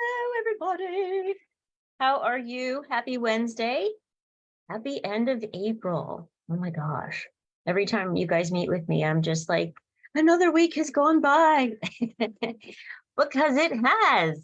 Hello, everybody. How are you? Happy Wednesday. Happy end of April. Oh my gosh. Every time you guys meet with me, I'm just like, another week has gone by because it has.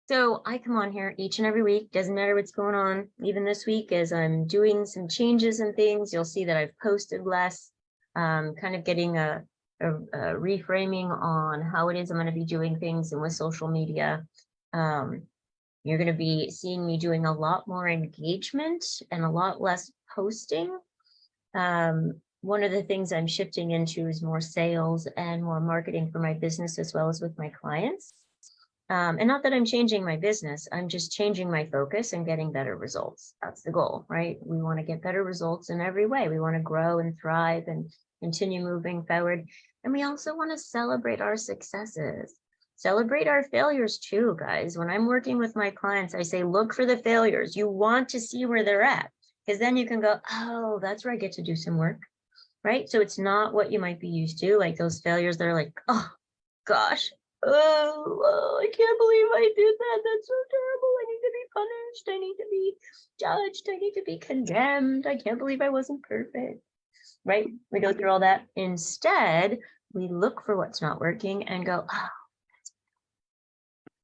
So I come on here each and every week, doesn't matter what's going on. Even this week, as I'm doing some changes and things, you'll see that I've posted less, kind of getting a reframing on how it is I'm going to be doing things and with social media. You're going to be seeing me doing a lot more engagement and a lot less posting. One of the things I'm shifting into is more sales and more marketing for my business as well as with my clients. And not that I'm changing my business, I'm just changing my focus and getting better results. That's the goal, right? We want to get better results in every way. We want to grow and thrive and continue moving forward. And we also want to celebrate our successes. Celebrate our failures too, guys. When I'm working with my clients, I say, look for the failures. You want to see where they're at, because then you can go, oh, that's where I get to do some work, right? So it's not what you might be used to, like those failures that are like, oh, gosh, oh, I can't believe I did that. That's so terrible. I need to be punished. I need to be judged. I need to be condemned. I can't believe I wasn't perfect, right? We go through all that. Instead, we look for what's not working and go, oh,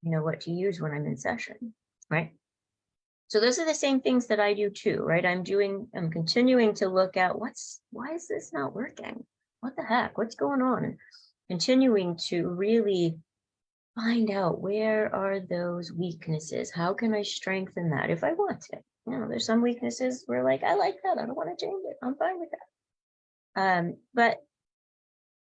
you know what to use when I'm in session, right? So those are the same things that I do too, right? I'm continuing to look at why is this not working? What the heck? What's going on? And continuing to really find out, where are those weaknesses? How can I strengthen that if I want to? You know, there's some weaknesses where like, I like that. I don't want to change it. I'm fine with that. But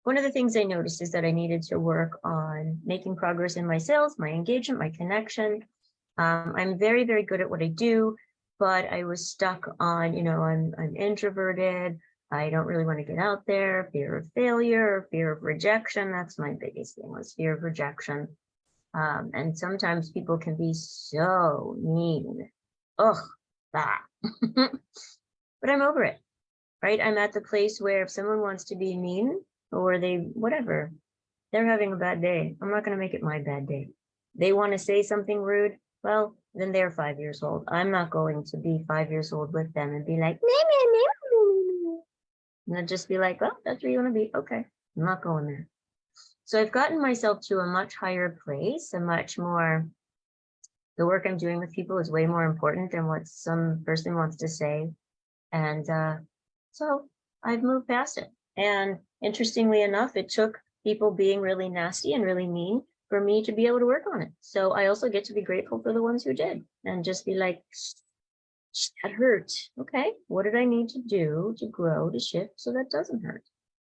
one of the things I noticed is that I needed to work on making progress in my sales, my engagement, my connection. I'm very, very good at what I do, but I was stuck on, you know, I'm introverted. I don't really want to get out there. Fear of failure, fear of rejection. That's my biggest thing, was fear of rejection. And sometimes people can be so mean. Ugh, that. But I'm over it, right? I'm at the place where if someone wants to be mean, or whatever, they're having a bad day. I'm not going to make it my bad day. They want to say something rude. Well, then they're 5 years old. I'm not going to be 5 years old with them and be like, and I'll just be like, well, that's where you want to be. Okay, I'm not going there. So I've gotten myself to a much higher place, the work I'm doing with people is way more important than what some person wants to say. And so I've moved past it. And interestingly enough, it took people being really nasty and really mean for me to be able to work on it. So I also get to be grateful for the ones who did, and just be like, that hurt. Okay, what did I need to do to grow, to shift so that doesn't hurt?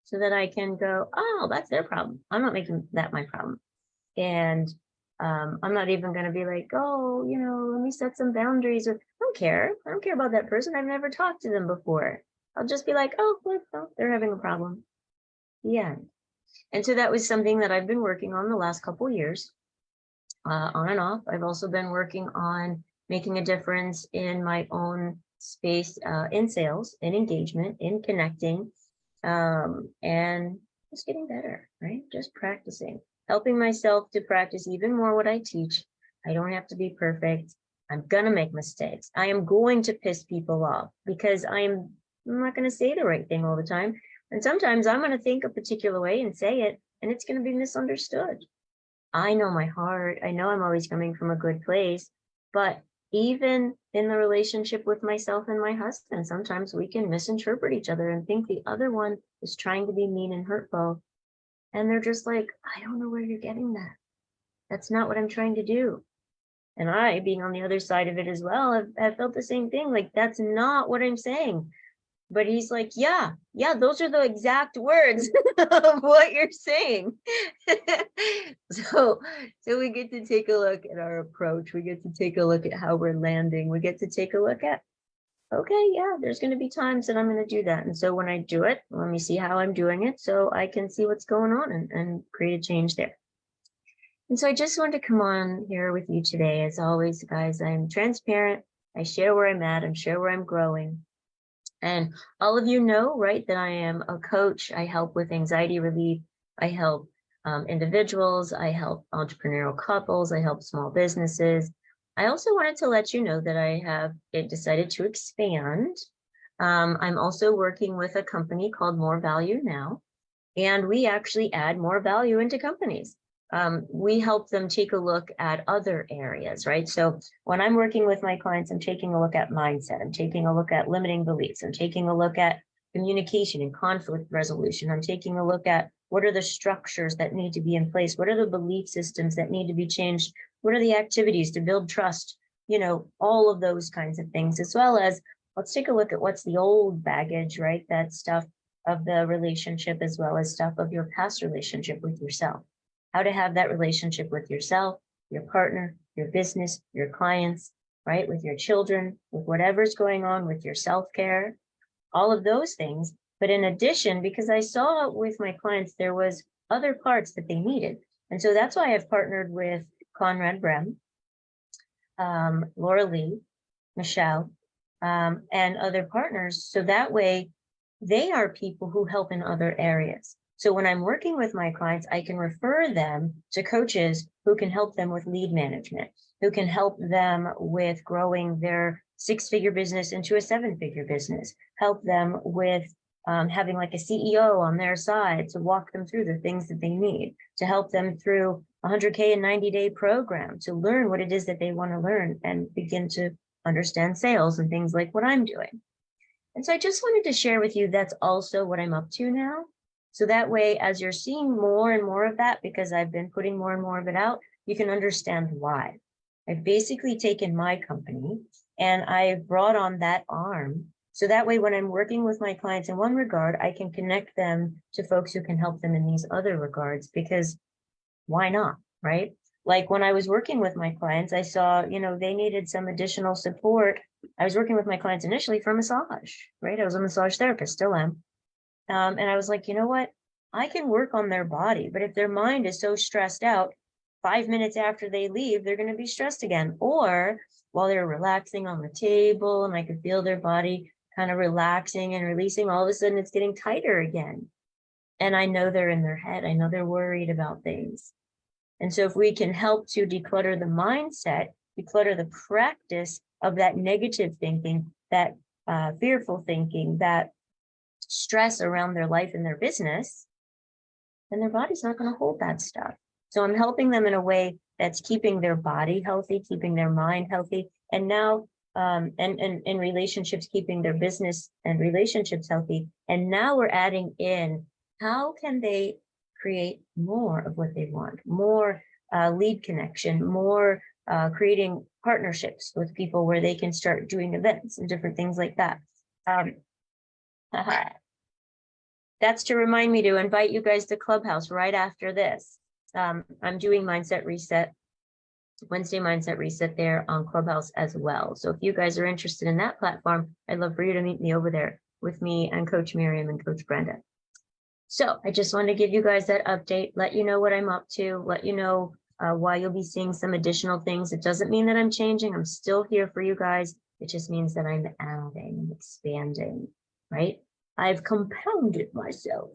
So that I can go, oh, that's their problem. I'm not making that my problem. And I'm not even going to be like, oh, you know, let me set some boundaries. I don't care. I don't care about that person. I've never talked to them before. I'll just be like, oh, well, they're having a problem. The end. And so that was something that I've been working on the last couple of years, on and off. I've also been working on making a difference in my own space, in sales, in engagement, in connecting, and just getting better, right? Just practicing, helping myself to practice even more what I teach. I don't have to be perfect. I'm going to make mistakes. I am going to piss people off because I'm not going to say the right thing all the time. And sometimes I'm going to think a particular way and say it, and it's going to be misunderstood. I know my heart. I know I'm always coming from a good place, but even in the relationship with myself and my husband, sometimes we can misinterpret each other and think the other one is trying to be mean and hurtful. And they're just like, I don't know where you're getting that. That's not what I'm trying to do. And I, being on the other side of it as well, have felt the same thing. Like, that's not what I'm saying. But he's like, yeah, those are the exact words of what you're saying. So we get to take a look at our approach. We get to take a look at how we're landing. We get to take a look at, okay, yeah, there's going to be times that I'm going to do that. And so when I do it, let me see how I'm doing it so I can see what's going on and create a change there. And so I just wanted to come on here with you today. As always, guys, I'm transparent. I share where I'm at. I share where I'm growing. And all of you know, right, that I am a coach. I help with anxiety relief. I help individuals, I help entrepreneurial couples, I help small businesses. I also wanted to let you know that I have decided to expand. I'm also working with a company called More Value Now, and we actually add more value into companies. We help them take a look at other areas, right? So when I'm working with my clients, I'm taking a look at mindset, I'm taking a look at limiting beliefs, I'm taking a look at communication and conflict resolution, I'm taking a look at what are the structures that need to be in place, what are the belief systems that need to be changed, what are the activities to build trust, you know, all of those kinds of things, as well as let's take a look at what's the old baggage, right? That stuff of the relationship, as well as stuff of your past relationship with yourself. How to have that relationship with yourself, your partner, your business, your clients, right? With your children, with whatever's going on with your self-care, all of those things. But in addition, because I saw with my clients, there was other parts that they needed. And so that's why I've partnered with Conrad Brem, Laura Lee, Michelle, and other partners. So that way they are people who help in other areas. So when I'm working with my clients, I can refer them to coaches who can help them with lead management, who can help them with growing their 6-figure business into a 7-figure business, help them with having like a CEO on their side to walk them through the things that they need, to help them through 100K and 90-day program to learn what it is that they want to learn and begin to understand sales and things like what I'm doing. And so I just wanted to share with you that's also what I'm up to now. So that way, as you're seeing more and more of that, because I've been putting more and more of it out, you can understand why. I've basically taken my company and I've brought on that arm. So that way, when I'm working with my clients in one regard, I can connect them to folks who can help them in these other regards, because why not, right? Like when I was working with my clients, I saw, you know, they needed some additional support. I was working with my clients initially for massage, right? I was a massage therapist, still am. And I was like, you know what? I can work on their body, but if their mind is so stressed out, 5 minutes after they leave, they're going to be stressed again. Or while they're relaxing on the table and I could feel their body kind of relaxing and releasing, all of a sudden it's getting tighter again. And I know they're in their head. I know they're worried about things. And so if we can help to declutter the mindset, declutter the practice of that negative thinking, that fearful thinking, that stress around their life and their business, then their body's not going to hold that stuff. So I'm helping them in a way that's keeping their body healthy, keeping their mind healthy, and now and in relationships, keeping their business and relationships healthy. And now we're adding in, how can they create more of what they want, more lead connection, more creating partnerships with people where they can start doing events and different things like that. That's to remind me to invite you guys to Clubhouse right after this. I'm doing Mindset Reset, Wednesday Mindset Reset there on Clubhouse as well. So if you guys are interested in that platform, I'd love for you to meet me over there with me and Coach Miriam and Coach Brenda. So I just wanted to give you guys that update, let you know what I'm up to, let you know why you'll be seeing some additional things. It doesn't mean that I'm changing. I'm still here for you guys. It just means that I'm adding and expanding, right? I've compounded myself.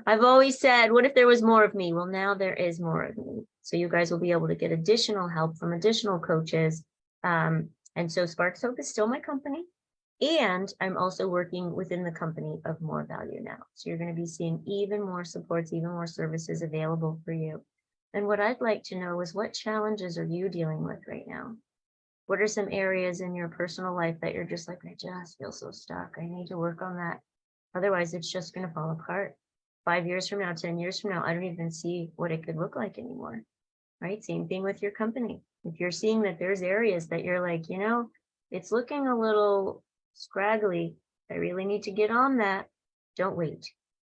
I've always said, what if there was more of me? Well, now there is more of me. So you guys will be able to get additional help from additional coaches. And so Sparks Hope is still my company. And I'm also working within the company of More Value Now. So you're going to be seeing even more supports, even more services available for you. And what I'd like to know is, what challenges are you dealing with right now? What are some areas in your personal life that you're just like, I just feel so stuck. I need to work on that. Otherwise, it's just going to fall apart. 5 years from now, 10 years from now, I don't even see what it could look like anymore, right? Same thing with your company. If you're seeing that there's areas that you're like, you know, it's looking a little scraggly, I really need to get on that. Don't wait.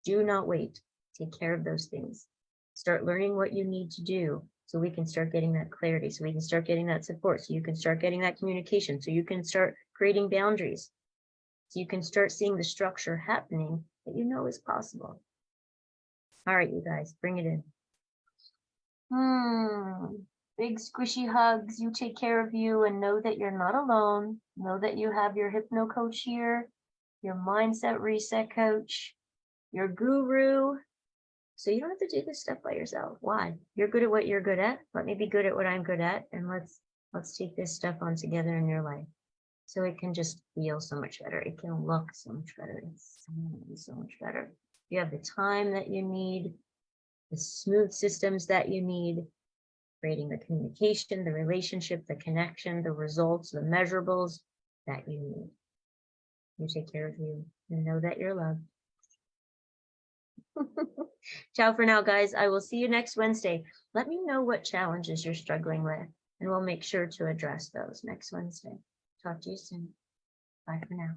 Do not wait. Take care of those things. Start learning what you need to do so we can start getting that clarity, so we can start getting that support, so you can start getting that communication, so you can start creating boundaries, so you can start seeing the structure happening that you know is possible. All right, you guys, bring it in. Big squishy hugs. You take care of you and know that you're not alone. Know that you have your hypno coach here, your mindset reset coach, your guru, So you don't have to do this stuff by yourself. Why? You're good at what you're good at. Let me be good at what I'm good at. And let's take this stuff on together in your life. So it can just feel so much better. It can look so much better. It's so much better. You have the time that you need, the smooth systems that you need, creating the communication, the relationship, the connection, the results, the measurables that you need. You take care of you and know that you're loved. Ciao for now, guys. I will see you next Wednesday. Let me know what challenges you're struggling with, and we'll make sure to address those next Wednesday. Talk to you soon. Bye for now.